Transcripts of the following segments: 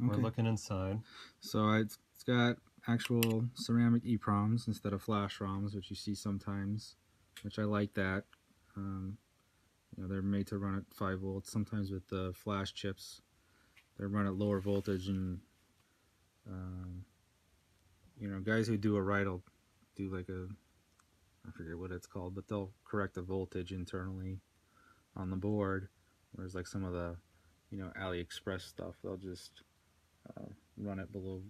we're looking inside. So it's got actual ceramic EEPROMs instead of flash ROMs, which you see sometimes, which I like that. You know, they're made to run at 5 volts. Sometimes with the flash chips, they run at lower voltage, and you know, guys who do it right will do like I forget what it's called, but they'll correct the voltage internally on the board. Whereas like some of the, you know, AliExpress stuff, they'll just run it below,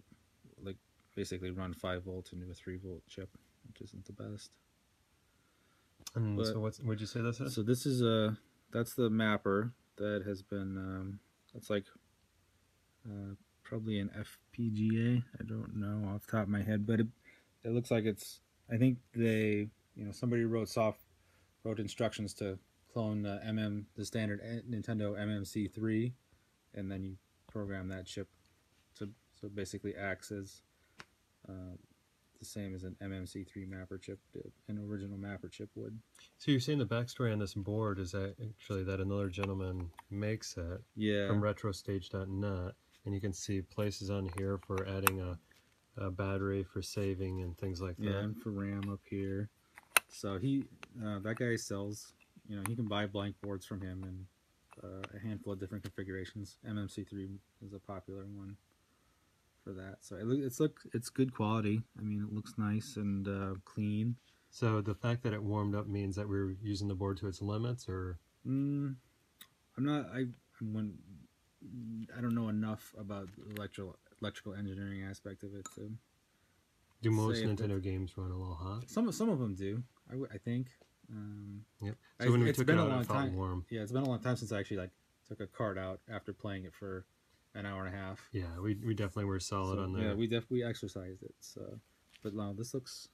like basically run 5 volts into a 3-volt chip, which isn't the best. And but, so what'd you say this is? So this is that's the mapper that has been it's like probably an FPGA. I don't know off the top of my head, but it looks like it's, I think they, you know, somebody wrote instructions to clone the standard Nintendo MMC3, and then you program that chip to, so it basically acts as the same as an MMC3 mapper chip did, an original mapper chip would. So you're saying the backstory on this board is that actually that another gentleman makes it, from retrostage.net, and you can see places on here for adding a battery for saving and things like that. Yeah, and for RAM up here. So he, that guy sells, you know, you can buy blank boards from him in a handful of different configurations. MMC3 is a popular one for that. So it's good quality. I mean, it looks nice and clean. So the fact that it warmed up means that we're using the board to its limits, or? I'm not. I don't know enough about the electrical engineering aspect of it to. Do most Nintendo games run a little hot? Some of them do. I think. Yep. So when we took it out, it felt warm. Yeah, it's been a long time since I actually took a card out after playing it for an hour and a half. Yeah, we definitely were solid on there. Yeah, we exercised it. So, but no, this looks.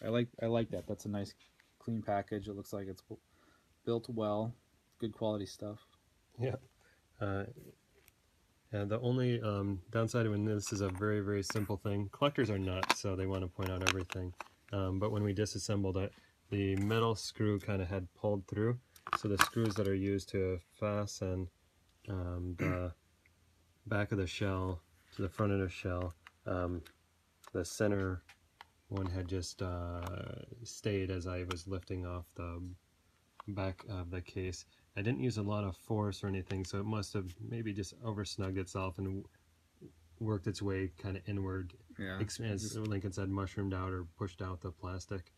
I like that. That's a nice, clean package. It looks like it's built well. Good quality stuff. Yeah. And the only downside of this is a very, very simple thing. Collectors are nuts, so they want to point out everything. But when we disassembled it, the metal screw kind of had pulled through. So the screws that are used to fasten the back of the shell to the front of the shell, the center one had just stayed as I was lifting off the back of the case. I didn't use a lot of force or anything, so it must have maybe just oversnugged itself and worked its way kind of inward. Yeah. As Lincoln said, mushroomed out or pushed out the plastic.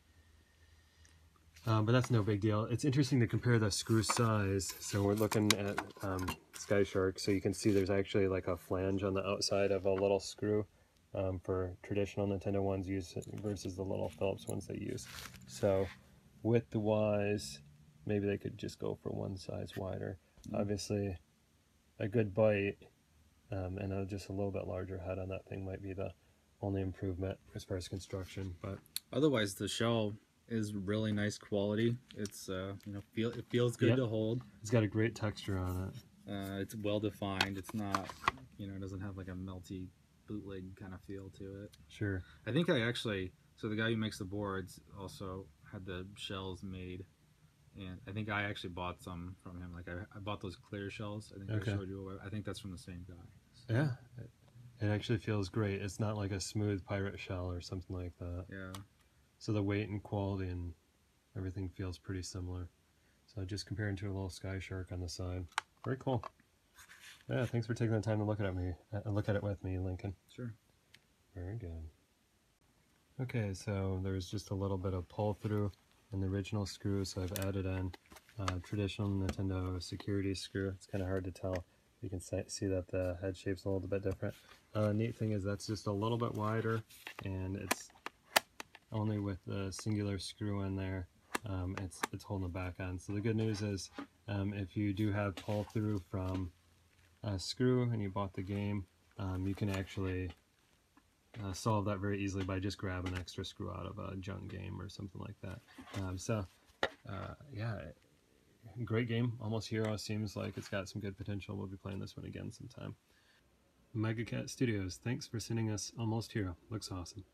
But that's no big deal. It's interesting to compare the screw size. So we're looking at Sky Shark, so you can see there's actually like a flange on the outside of a little screw for traditional Nintendo ones used versus the little Phillips ones they use. So width-wise, maybe they could just go for one size wider. Obviously, a good bite and just a little bit larger head on that thing might be the only improvement as far as construction. But otherwise, the shell is really nice quality. It's you know, it feels good to hold. It's got a great texture on it. It's well defined. It's not, you know, it doesn't have like a melty bootleg kind of feel to it. Sure. I think so the guy who makes the boards also had the shells made, and I think I actually bought some from him. Like I bought those clear shells. I think I showed you. I think that's from the same guy. So. Yeah. It actually feels great. It's not like a smooth pirate shell or something like that. Yeah. So the weight and quality and everything feels pretty similar. So just comparing to a little Sky Shark on the side. Very cool. Yeah, thanks for taking the time to look at it with me, Lincoln. Sure. Very good. Okay, so there's just a little bit of pull through in the original screw, so I've added in traditional Nintendo security screw. It's kind of hard to tell. You can see that the head shape's a little bit different. Neat thing is that's just a little bit wider, and it's only with the singular screw in there. It's holding the back on. So the good news is if you do have pull through from a screw and you bought the game, you can actually solve that very easily by just grabbing an extra screw out of a junk game or something like that. Yeah, great game. Almost Hero seems like it's got some good potential. We'll be playing this one again sometime. Mega Cat Studios, thanks for sending us Almost Hero. Looks awesome.